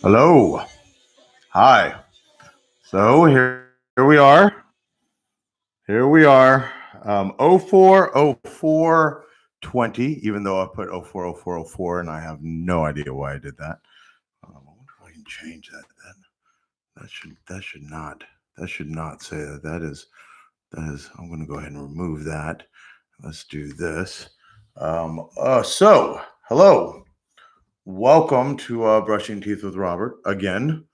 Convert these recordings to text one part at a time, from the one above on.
Hello. Hi. So here we are. Here we are. 040420, even though I put 040404 and I have no idea why I did that. I wonder if I can change that then. That should not say that. That is I'm gonna go ahead and remove that. Let's do this. So hello. Welcome to Brushing Teeth with Robert again.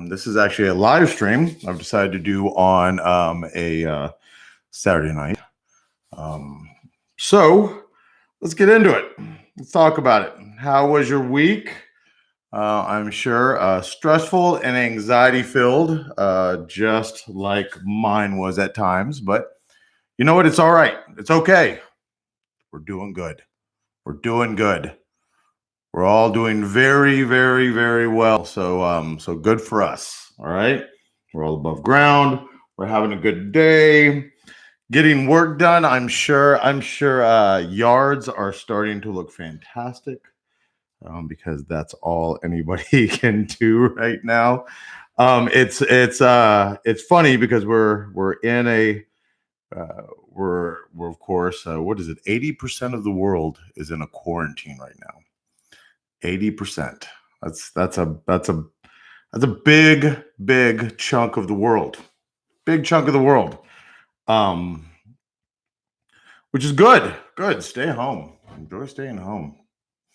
This is actually a live stream I've decided to do on a Saturday night. So let's get into it. Let's talk about it. How was your week? I'm sure stressful and anxiety filled, just like mine was at times. But you know what? It's all right. It's okay. We're doing good. We're doing good. We're all doing very, very, very well. So good for us. All right. We're all above ground. We're having a good day. Getting work done. I'm sure. Yards are starting to look fantastic because that's all anybody can do right now. It's funny because we're in a we're of course what is it? 80% of the world is in a quarantine right now. 80%. That's a big chunk of the world. Big chunk of the world. Which is good. Good. Stay home. Enjoy staying home.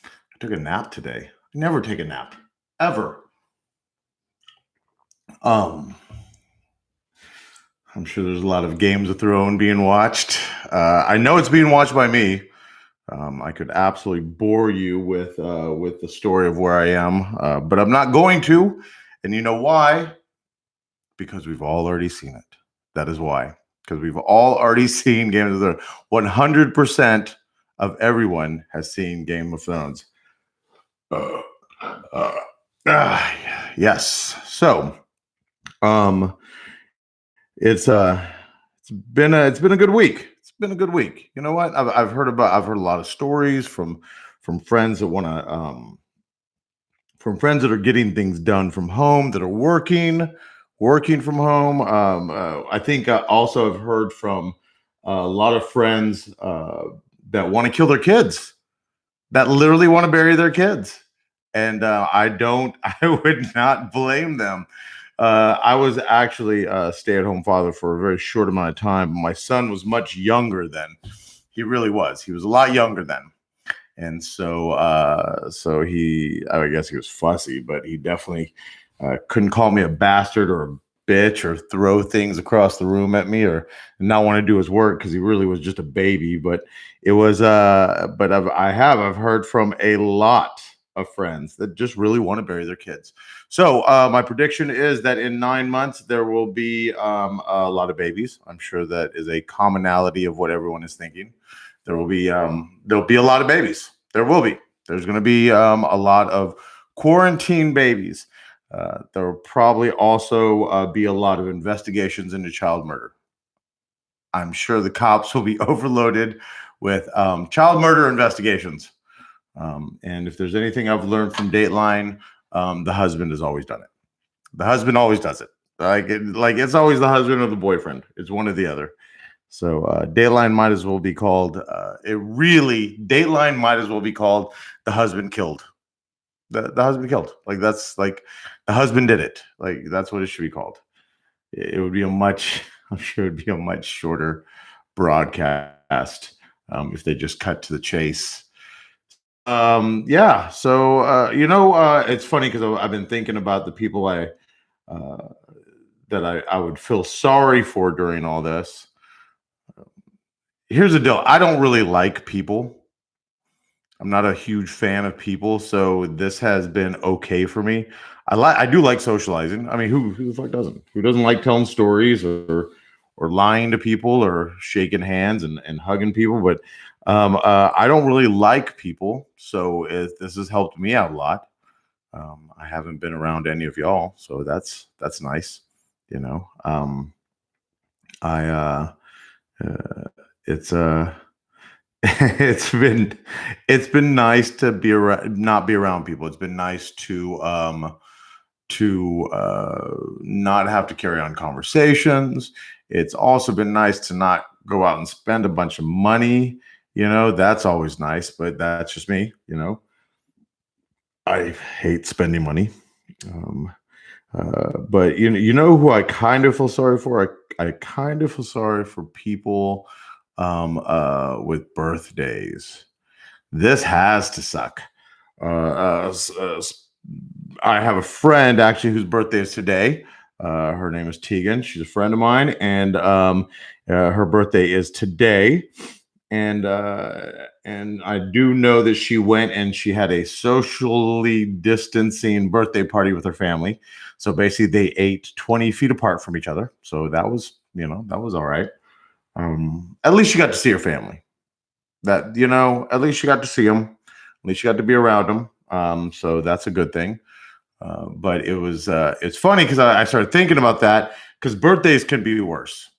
I took a nap today. I never take a nap. Ever. I'm sure there's a lot of Games of Thrones being watched. I know it's being watched by me. I could absolutely bore you with the story of where I am, but I'm not going to. And you know why? Because we've all already seen it. That is why. Because we've all already seen Game of Thrones. 100% of everyone has seen Game of Thrones. Uh, uh, yes. So, it's been a good week. It's been a good week. You know what? I've heard a lot of stories from friends that want to from friends that are getting things done from home, that are working from home. I think also I've heard from a lot of friends that want to kill their kids, that literally want to bury their kids. And I would not blame them. I was actually a stay-at-home father for a very short amount of time. My son was much younger then. He really was. He was a lot younger then. And so I guess he was fussy, but he definitely couldn't call me a bastard or a bitch or throw things across the room at me or not want to do his work because he really was just a baby. But it was, but I've heard from a lot of friends that just really want to bury their kids. So my prediction is that in 9 months there will be a lot of babies. I'm sure that is a commonality of what everyone is thinking. There'll be a lot of babies. There will be. There's going to be a lot of quarantine babies. There will probably also be a lot of investigations into child murder. I'm sure the cops will be overloaded with child murder investigations. And if there's anything I've learned from Dateline, the husband has always done it. The husband always does it. Like it's always the husband or the boyfriend. It's one or the other. So Dateline might as well be called. Dateline might as well be called "The Husband Killed." The husband killed. Like that's like the husband did it. Like that's what it should be called. It would be a much. I'm sure it'd be a much shorter broadcast if they just cut to the chase. Yeah. So it's funny because I've been thinking about the people uh, that I would feel sorry for during all this. Here's the deal. I don't really like people. I'm not a huge fan of people, so this has been okay for me. I do like socializing. I mean, who the fuck doesn't? Who doesn't like telling stories or lying to people or shaking hands and hugging people? But I don't really like people, so this has helped me out a lot. I haven't been around any of y'all, so that's nice. You know, I it's it's been nice to be around, not be around people. It's been nice to to not have to carry on conversations. It's also been nice to not go out and spend a bunch of money. That's always nice, but that's just me. I hate spending money. Um, but who I kind of feel sorry for? I kind of feel sorry for people with birthdays. This has to suck. I have a friend actually whose birthday is today. Her name is Tegan. She's a friend of mine, and her birthday is today. And I do know that she went and she had a socially distancing birthday party with her family. So basically, they ate 20 feet apart from each other. So that was all right. At least she got to see her family. At least she got to see them. At least she got to be around them. So that's a good thing. But it's funny because I started thinking about that because birthdays can be worse.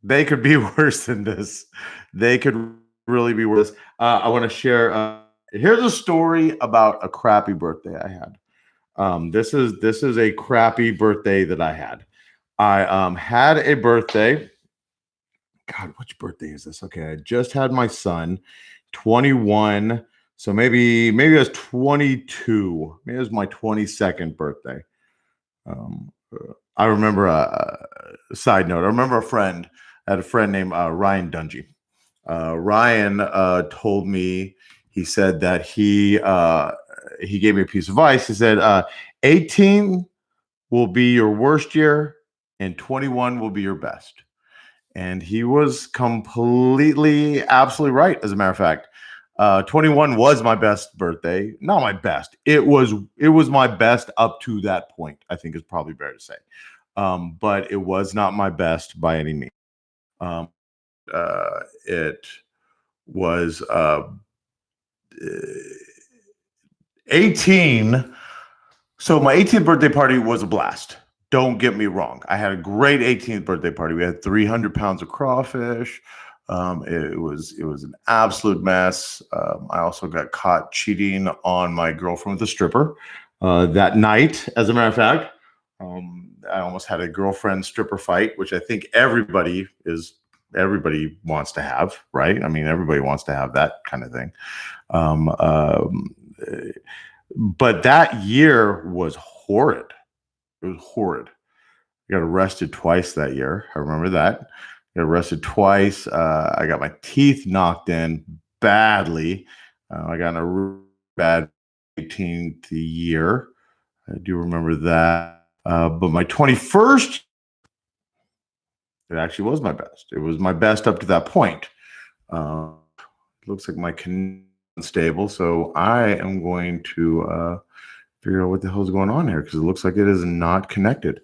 They could be worse than this. They could really be worse. I want to share. Here's a story about a crappy birthday I had. This is a crappy birthday that I had. I had a birthday. God, which birthday is this? Okay, I just had my son, 21. So maybe it was 22. Maybe it was my 22nd birthday. I remember a side note. I remember I had a friend named Ryan Dungy. Ryan told me, he said that he gave me a piece of advice. He said, 18 will be your worst year and 21 will be your best. And he was completely, absolutely right. As a matter of fact, 21 was my best birthday. Not my best. It was my best up to that point, I think is probably fair to say. But it was not my best by any means. It was 18. So my 18th birthday party was a blast. Don't get me wrong. I had a great 18th birthday party. We had 300 pounds of crawfish. It was an absolute mess. I also got caught cheating on my girlfriend with a stripper that night. As a matter of fact, I almost had a girlfriend stripper fight, which I think everybody wants to have, right? I mean, everybody wants to have that kind of thing. But that year was horrid. It was horrid. I got arrested twice that year. I remember that. Got arrested twice. I got my teeth knocked in badly. I got in a really bad 18th year. I do remember that. But my 21st, it actually was my best. It was my best up to that point. Looks like my connection is unstable, so I am going to figure out what the hell is going on here because it looks like it is not connected.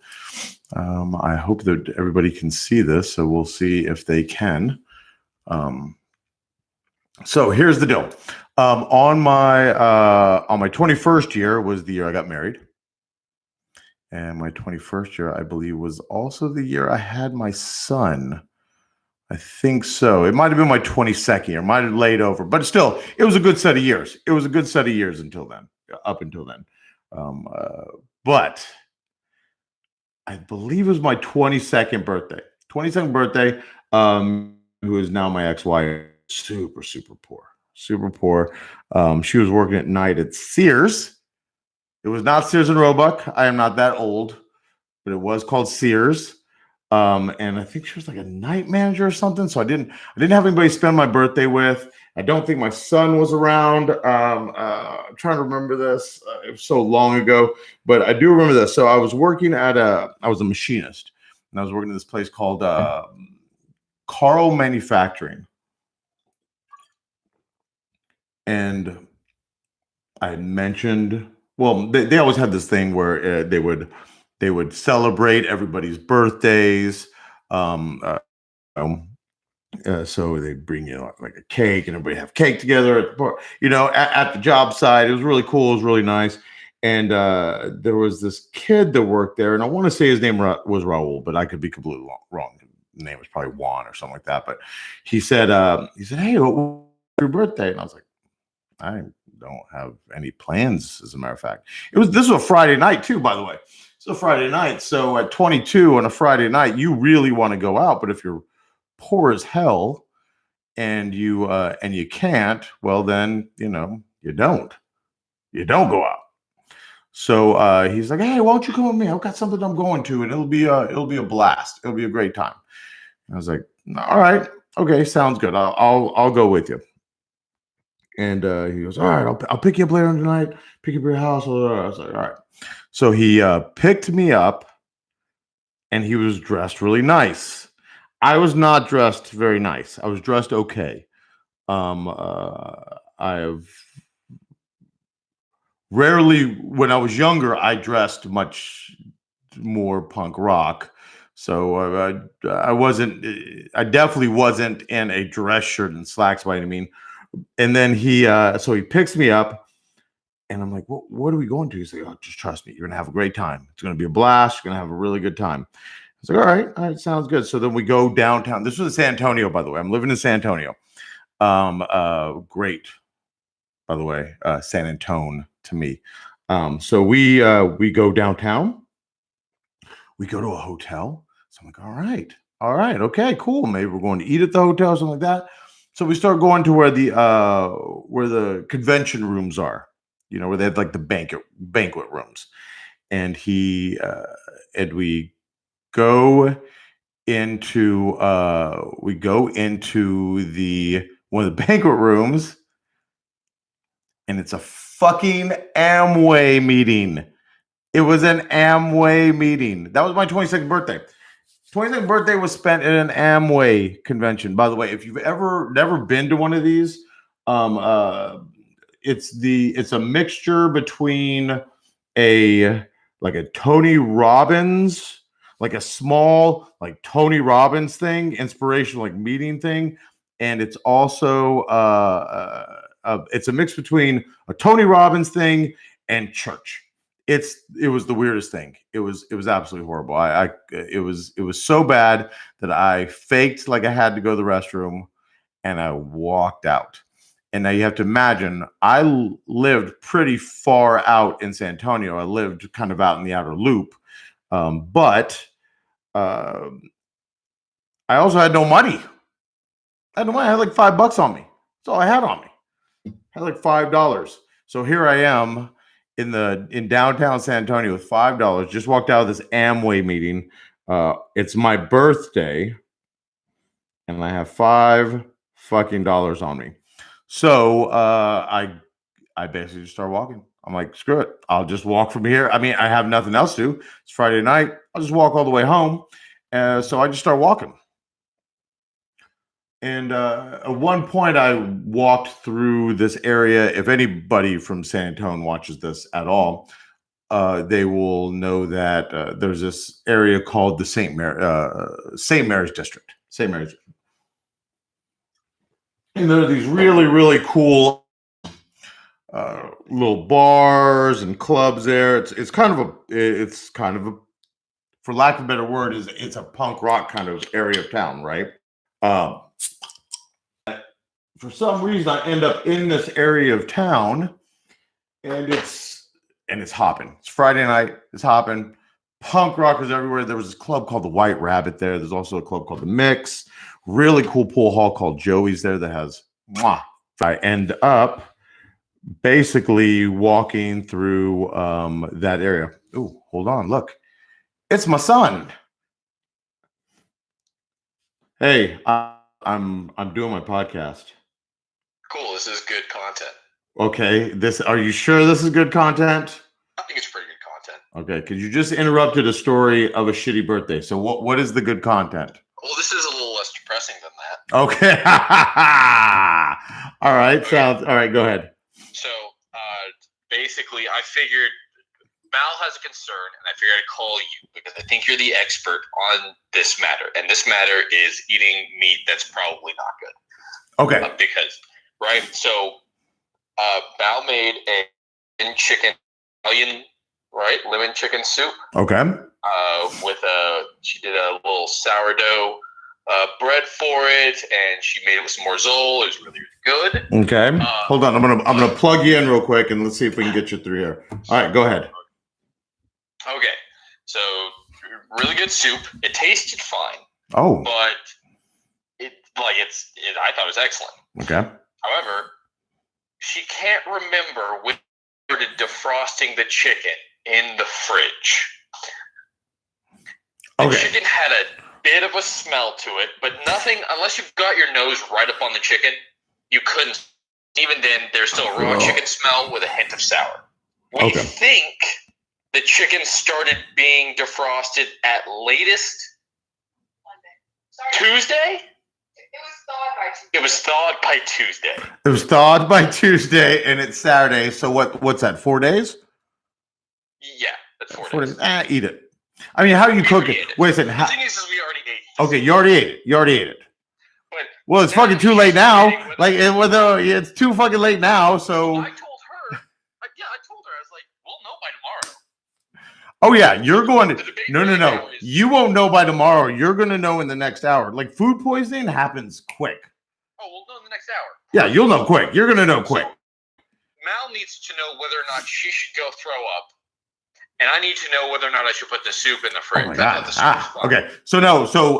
I hope that everybody can see this, so we'll see if they can. So here's the deal. On my 21st year was the year I got married. And my 21st year, I believe, was also the year I had my son. I think so. It might have been my 22nd year. Might have laid over. But still, it was a good set of years. It was a good set of years until then, up until then. But I believe it was my 22nd birthday. 22nd birthday, who is now my ex-wife. Super, super poor. Super poor. She was working at night at Sears. It was not Sears and Roebuck. I am not that old, but it was called Sears. And I think she was like a night manager or something. So I didn't have anybody to spend my birthday with. I don't think my son was around. I'm trying to remember this. It was so long ago, but I do remember this. So I was working I was a machinist, and I was working at this place called Carl Manufacturing. And I mentioned, well, they always had this thing where they would celebrate everybody's birthdays. So they bring like a cake, and everybody have cake together at the job site. It was really cool. It was really nice. And there was this kid that worked there, and I want to say his name was Raul, but I could be completely wrong. His name was probably Juan or something like that. But he said, "Hey, what's your birthday?" And I was like, don't have any plans. As a matter of fact, this was a Friday night too, by the way. It's a Friday night. So at 22 on a Friday night, you really want to go out, but if you're poor as hell and you can't, well then you don't go out. So he's like, hey, why don't you come with me? I've got something I'm going to, and it'll be a blast. It'll be a great time. And I was like, all right, okay, sounds good. I'll go with you. And he goes, all right, I'll pick you up later tonight. Pick you up at your house. I was like, all right. So he picked me up, and he was dressed really nice. I was not dressed very nice. I was dressed okay. I've rarely, when I was younger, I dressed much more punk rock. So I definitely wasn't in a dress shirt and slacks by any means. And then so he picks me up, and I'm like, what are we going to? He's like, oh, just trust me. You're going to have a great time. It's going to be a blast. You're going to have a really good time. I was like, all right, sounds good. So then we go downtown. This was in San Antonio, by the way. I'm living in San Antonio. Great, by the way, San Antone to me. So we go downtown. We go to a hotel. So I'm like, all right, okay, cool. Maybe we're going to eat at the hotel, something like that. So we start going to where the convention rooms are, where they have like the banquet rooms. And we go into the one of the banquet rooms, and it's a fucking Amway meeting. It was an Amway meeting. That was my 22nd birthday. 22nd birthday was spent at an Amway convention. By the way, if you've never been to one of these, it's a mixture between a Tony Robbins, like a small like Tony Robbins thing, inspirational like meeting thing, and it's also it's a mix between a Tony Robbins thing and church. It was the weirdest thing. It was absolutely horrible. It was so bad that I faked like I had to go to the restroom, and I walked out. And now you have to imagine, I lived pretty far out in San Antonio. I lived kind of out in the outer loop, but I also had no money. I had like $5 on me. That's all I had on me. I had like $5. So here I am in downtown San Antonio with $5. Just walked out of this Amway meeting. It's my birthday, and I have $5 fucking on me. So I basically just start walking. I'm like, screw it. I'll just walk from here. I mean, I have nothing else to do. It's Friday night. I'll just walk all the way home. So I just start walking. And at one point, I walked through this area. If anybody from San Antonio watches this at all, they will know that there's this area called the St. Mary's District. St. Mary's District. And there are these really, really cool little bars and clubs there. It's kind of a, for lack of a better word, it's a punk rock kind of area of town, right? For some reason, I end up in this area of town, and it's hopping. It's Friday night. It's hopping. Punk rockers everywhere. There was this club called the White Rabbit there. There's also a club called the Mix. Really cool pool hall called Joey's there that has. I end up basically walking through that area. Oh, hold on. Look, it's my son. Hey, I'm doing my podcast. Cool. This is good content. Okay. Are you sure this is good content? I think it's pretty good content. Okay, because you just interrupted a story of a shitty birthday. So what is the good content? Well, this is a little less depressing than that. Okay. All right. Okay. All right. Go ahead. So basically, I figured Mal has a concern, and I figured I'd call you because I think you're the expert on this matter. And this matter is eating meat that's probably not good. Okay. Right? So Mal made a lemon chicken soup. Okay. She did a little sourdough bread for it, and she made it with some morzol. It was really, really good. Okay. Hold on. I'm gonna plug you in real quick, and let's see if we can get you through here. All right, go ahead. Okay. So really good soup. It tasted fine. Oh. But I thought it was excellent. Okay. However, she can't remember when we started defrosting the chicken in the fridge. The chicken had a bit of a smell to it, but nothing, unless you've got your nose right up on the chicken, you couldn't. Even then, there's still a raw chicken smell with a hint of sour. We think the chicken started being defrosted at latest Tuesday? It was thawed by Tuesday. It was thawed by Tuesday, and it's Saturday. So what's that? 4 days? Yeah, that's 4 days. Eat it. I mean, how do you cook it? Wait a second. The thing is we already ate it. Okay, you already ate it. Well, it's fucking too late now. Like, it's too fucking late now. So I told her. I was like, we'll know by tomorrow. Oh yeah, you're going to no. You won't know by tomorrow. You're going to know in the next hour. Like food poisoning happens quick. Oh, we'll know in the next hour. Yeah, you'll know quick. You're going to know quick. So, Mal needs to know whether or not she should go throw up, and I need to know whether or not I should put the soup in the fridge. Oh my God. Okay.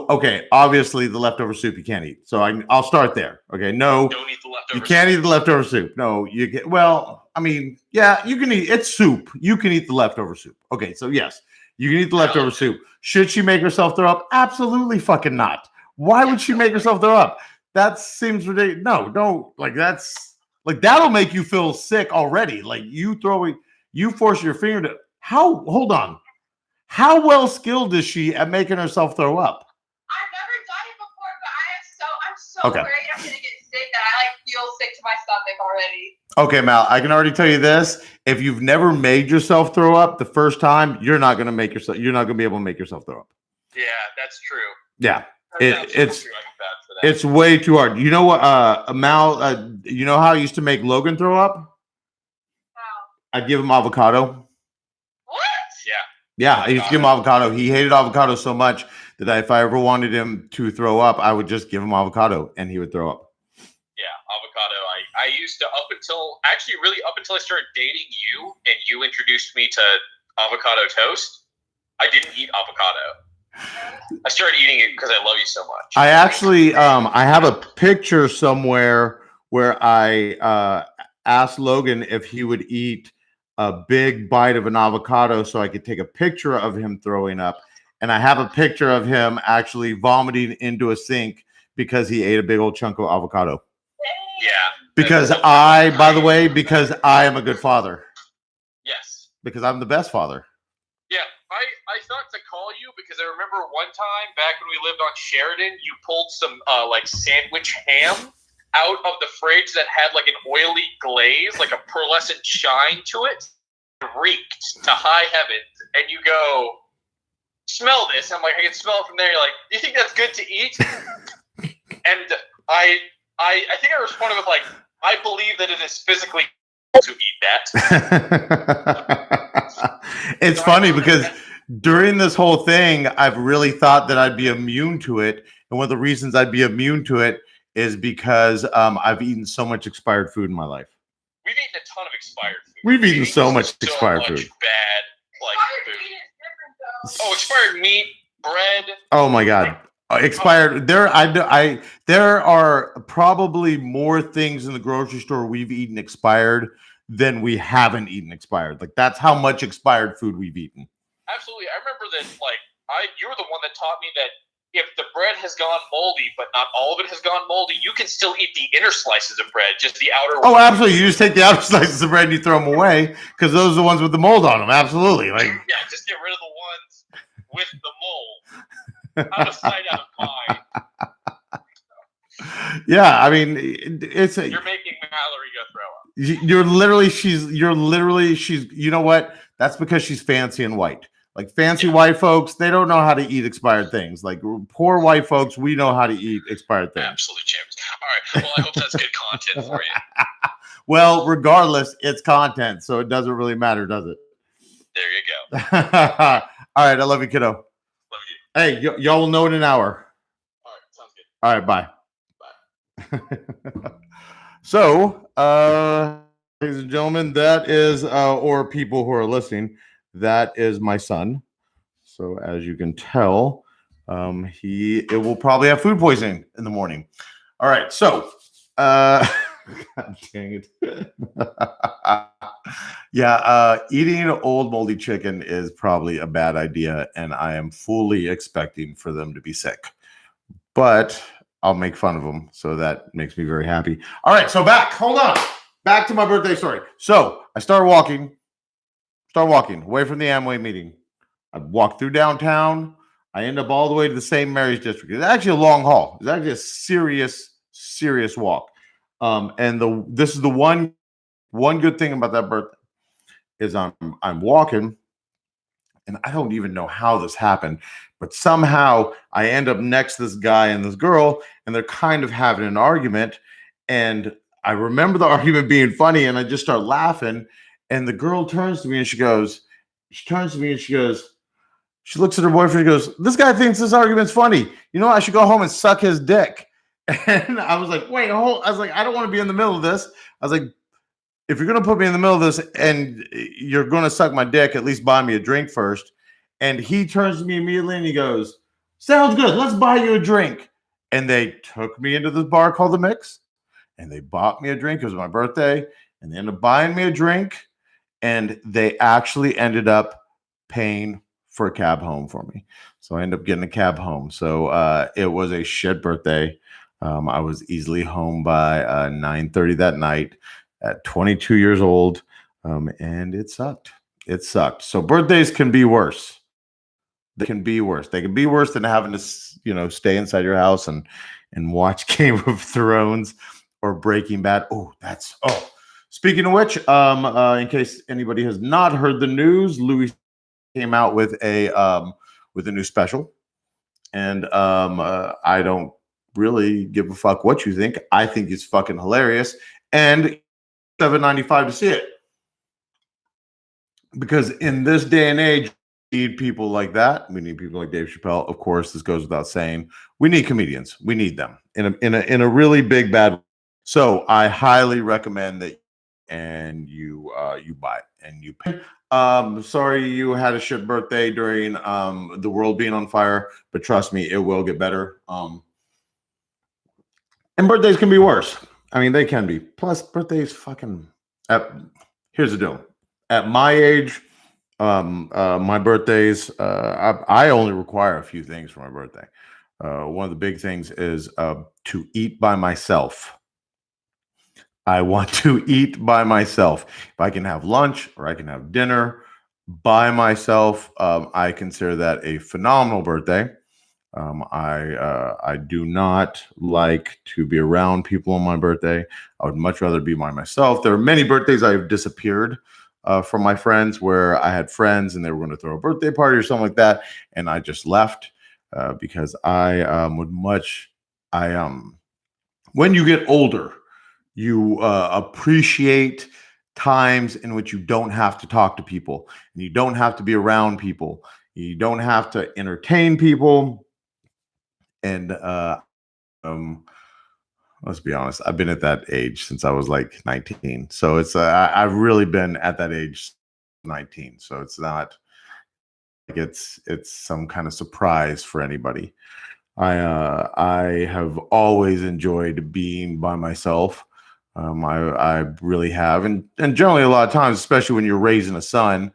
Okay. Obviously, the leftover soup you can't eat. So I'll start there. Okay. No. Don't eat the leftover. You can't eat the leftover soup. No, you can. Well, I mean, yeah, you can eat. It's soup. You can eat the leftover soup. Okay. So yes, you can eat the leftover soup. Should she make herself throw up? Absolutely fucking not. Why would she make herself throw up? That seems ridiculous. No, don't. That'll make you feel sick already. Like you force your finger to. Hold on. How well skilled is she at making herself throw up? I've never done it before, but I'm so worried I'm gonna get sick that I feel sick to my stomach already. Okay, Mal, I can already tell you this. If you've never made yourself throw up the first time, you're not gonna be able to make yourself throw up. Yeah, that's true. Yeah. It's way too hard. You know what, Mal, you know how I used to make Logan throw up? How? I'd give him avocado. Yeah, I used to give him avocado. He hated avocado so much that if I ever wanted him to throw up, I would just give him avocado and he would throw up. Yeah, avocado. I used to up until I started dating you and you introduced me to avocado toast. I didn't eat avocado. I started eating it because I love you so much. I actually, I have a picture somewhere where I asked Logan if he would eat a big bite of an avocado so I could take a picture of him throwing up. And I have a picture of him actually vomiting into a sink because he ate a big old chunk of avocado. Yeah. Because I am a good father. Yes. Because I'm the best father. Yeah. I thought to call you because I remember one time back when we lived on Sheridan, you pulled some sandwich ham out of the fridge that had like an oily glaze, like a pearlescent shine to it, reeked to high heavens, and you go, smell this. I'm like, I can smell it from there. You're like, do you think that's good to eat? And I think I responded with like, I believe that it is physically to eat that. It's funny because during this whole thing, I've really thought that I'd be immune to it, and one of the reasons I'd be immune to it is because I've eaten so much expired food in my life. We've eaten a ton of expired food. We've eaten so much expired food. Bad food. Oh, expired meat, bread. Oh my God, expired. There are probably more things in the grocery store we've eaten expired than we haven't eaten expired. Like that's how much expired food we've eaten. Absolutely, I remember that. You were the one that taught me that. If the bread has gone moldy, but not all of it has gone moldy, you can still eat the inner slices of bread, just the outer. Oh, absolutely! You just take the outer slices of bread and you throw them away because those are the ones with the mold on them. Absolutely, yeah, just get rid of the ones with the mold. Out of sight, out of mind. Yeah, I mean, you're making Mallory go throw up. She's. You know what? That's because she's fancy and white. Like fancy white folks, they don't know how to eat expired things. Like poor white folks, we know how to eat expired things. Absolutely, champs. All right. Well, I hope that's good content for you. Well, regardless, it's content, so it doesn't really matter, does it? There you go. All right. I love you, kiddo. Love you. Hey, y'all will know in an hour. All right. All right, bye. So, ladies and gentlemen, that is, or people who are listening, that is my son. So, as you can tell, it will probably have food poisoning in the morning. All right, so, God dang it. Yeah, eating old moldy chicken is probably a bad idea, and I am fully expecting for them to be sick. But I'll make fun of them, so that makes me very happy. All right, so hold on. Back to my birthday story. So I start walking away from the Amway meeting. I walk through downtown. I end up all the way to the St. Mary's district. It's actually a long haul. It's actually a serious walk. And this is the one good thing about that birthday is I'm walking, and I don't even know how this happened, but somehow I end up next to this guy and this girl, and they're kind of having an argument. And I remember the argument being funny, and I just start laughing. And the girl turns to me and she looks at her boyfriend and goes, "This guy thinks this argument's funny. You know, I should go home and suck his dick." And I was like, "Wait, hold." I was like, "I don't want to be in the middle of this." I was like, "If you're going to put me in the middle of this and you're going to suck my dick, at least buy me a drink first." And he turns to me immediately and he goes, "Sounds good. Let's buy you a drink." And they took me into this bar called The Mix, and they bought me a drink. It was my birthday, and they ended up buying me a drink, and they actually ended up paying for a cab home for me. So I ended up getting a cab home. So it was a shit birthday. I was easily home by 9:30 that night at 22 years old, and it sucked. It sucked. So birthdays can be worse. They can be worse. They can be worse than having to, stay inside your house and watch Game of Thrones or Breaking Bad. Speaking of which, in case anybody has not heard the news, Louis came out with a new special, and I don't really give a fuck what you think. I think it's fucking hilarious, and $7.95 to see it, because in this day and age, we need people like that. We need people like Dave Chappelle. Of course, this goes without saying. We need comedians. We need them in a really big bad way. So I highly recommend that, and you buy it and you pay. Sorry you had a shit birthday during the world being on fire, but trust me, it will get better. And birthdays can be worse. I mean, they can be. Plus, birthdays fucking. Here's the deal. At my age, my birthdays, I only require a few things for my birthday. One of the big things is to eat by myself. I want to eat by myself. If I can have lunch or I can have dinner by myself, I consider that a phenomenal birthday. I do not like to be around people on my birthday. I would much rather be by myself. There are many birthdays I have disappeared from my friends, where I had friends and they were going to throw a birthday party or something like that, and I just left because when you get older, you appreciate times in which you don't have to talk to people, and you don't have to be around people. You don't have to entertain people. And let's be honest, I've been at that age since I was like 19. So I've really been at that age 19. So it's not like it's some kind of surprise for anybody. I have always enjoyed being by myself. I really have, and generally a lot of times, especially when you're raising a son,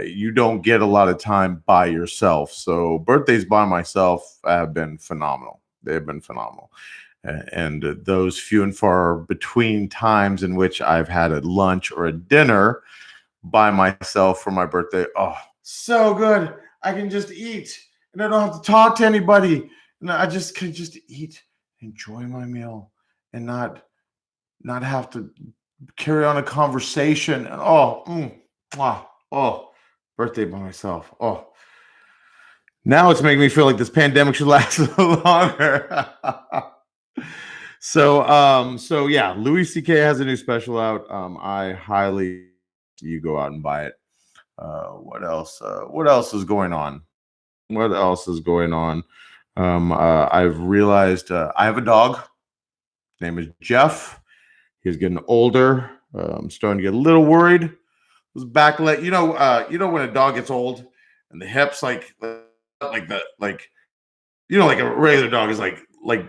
you don't get a lot of time by yourself. So birthdays by myself have been phenomenal. They've been phenomenal. And those few and far between times in which I've had a lunch or a dinner by myself for my birthday, oh, so good. I can just eat and I don't have to talk to anybody. And I just can just eat, enjoy my meal, and not have to carry on a conversation. Birthday by myself. Oh, now it's making me feel like this pandemic should last a little longer. So yeah, Louis C.K. has a new special out. I highly you go out and buy it. What else? What else is going on? What else is going on? I've realized I have a dog. His name is Jeff. He's getting older. I'm starting to get a little worried. His back leg, when a dog gets old and the hips like like a regular dog is like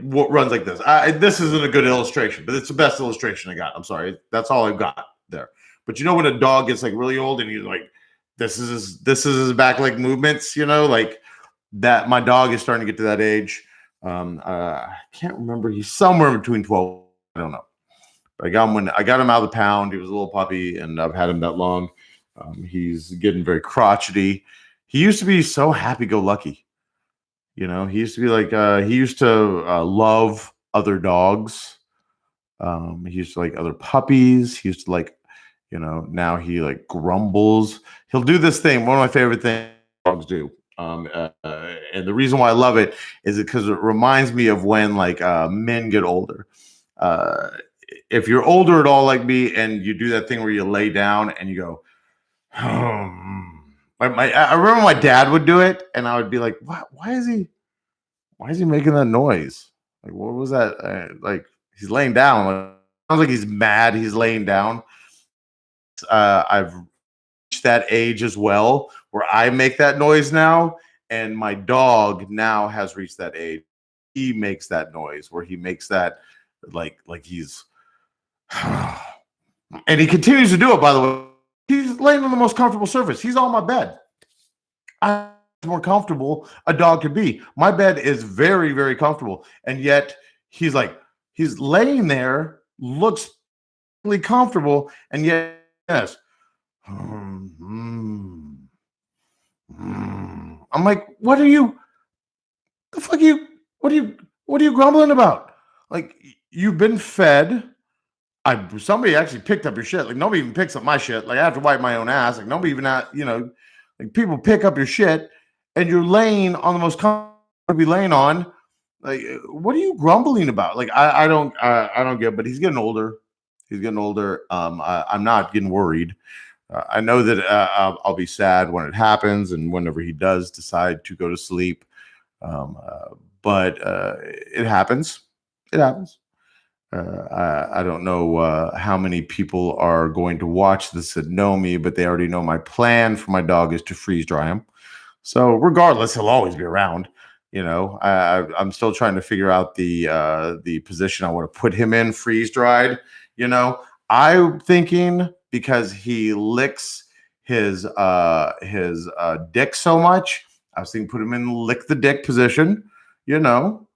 what runs like this. This isn't a good illustration, but it's the best illustration I got. I'm sorry, that's all I've got there. But when a dog gets like really old and he's like, this is his back leg movements, like that. My dog is starting to get to that age. I can't remember. He's somewhere between 12. I don't know. I got him when I got him out of the pound. He was a little puppy, and I've had him that long. He's getting very crotchety. He used to be so happy-go-lucky. He used to be like he used to love other dogs. He used to like other puppies. He used to like, now he like grumbles. He'll do this thing. One of my favorite things dogs do. And the reason why I love it is because it reminds me of when like men get older. If you're older at all like me and you do that thing where you lay down and you go, I remember my dad would do it and I would be like, why is he making that noise? Like, what was that? Like he's laying down. Like, sounds like he's mad. He's laying down. I've reached that age as well where I make that noise now. And my dog now has reached that age. He makes that noise where he makes that like he's and he continues to do it, by the way. He's laying on the most comfortable surface. He's on my bed. I'm more comfortable a dog could be. My bed is very, very comfortable. And yet he's laying there, looks really comfortable, and yet yes. I'm like, what are you grumbling about? Like, you've been fed. Somebody actually picked up your shit. Like, nobody even picks up my shit. Like, I have to wipe my own ass. Like, nobody even, like people pick up your shit and you're laying on the most comfortable to be laying on. Like, what are you grumbling about? Like, I don't get, but he's getting older. I'm not getting worried. I know that I'll be sad when it happens and whenever he does decide to go to sleep. But it happens. It happens. I don't know how many people are going to watch this that know me, but they already know my plan for my dog is to freeze dry him. So regardless, he'll always be around. I'm still trying to figure out the position I want to put him in, freeze dried. I'm thinking because he licks his dick so much, I was thinking put him in lick the dick position.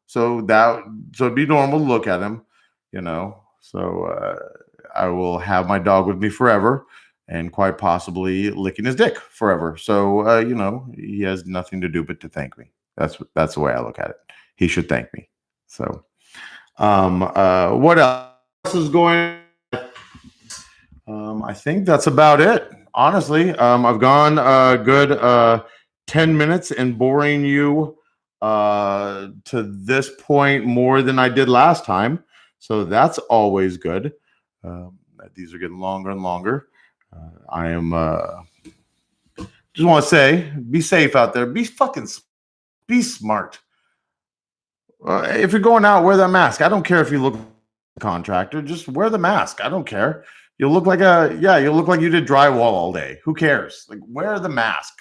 So it'd be normal to look at him. So I will have my dog with me forever and quite possibly licking his dick forever. So, he has nothing to do but to thank me. That's the way I look at it. He should thank me. So, what else is going on? I think that's about it. Honestly, I've gone a good 10 minutes and boring you to this point more than I did last time. So that's always good. These are getting longer and longer. I am just want to say, be safe out there. Be smart. If you're going out, wear that mask. I don't care if you look like a contractor. Just wear the mask. I don't care. You'll look like you did drywall all day. Who cares? Like, wear the mask.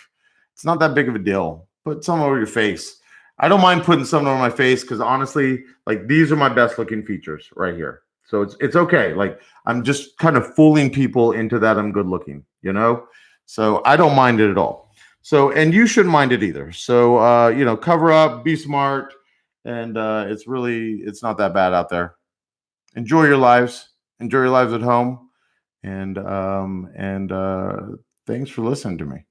It's not that big of a deal. Put some over your face. I don't mind putting something on my face because honestly, like, these are my best looking features right here. So it's okay. Like, I'm just kind of fooling people into that I'm good looking, So I don't mind it at all. So, and you shouldn't mind it either. So, cover up, be smart, and it's not that bad out there. Enjoy your lives. Enjoy your lives at home. And thanks for listening to me.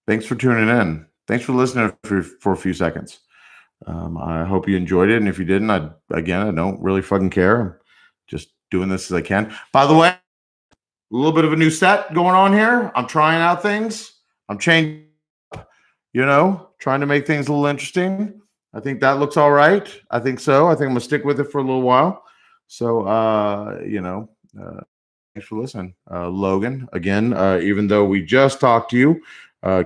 Thanks for tuning in. Thanks for listening for a few seconds. I hope you enjoyed it. And if you didn't, I don't really fucking care. I'm just doing this as I can. By the way, a little bit of a new set going on here. I'm trying out things. I'm changing, trying to make things a little interesting. I think that looks all right. I think so. I think I'm going to stick with it for a little while. So, thanks for listening. Logan, again, even though we just talked to you,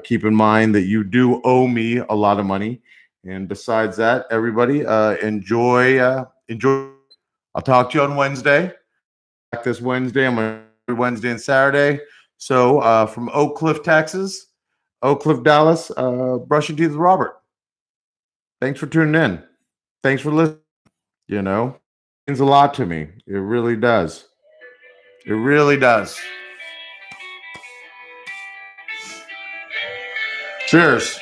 keep in mind that you do owe me a lot of money. And besides that, everybody, enjoy. I'll talk to you on Wednesday. Back this Wednesday. I'm going to Wednesday and Saturday. So from Oak Cliff, Texas, Oak Cliff, Dallas, brush your teeth with Robert. Thanks for tuning in. Thanks for listening. You know, it means a lot to me. It really does. It really does. Cheers.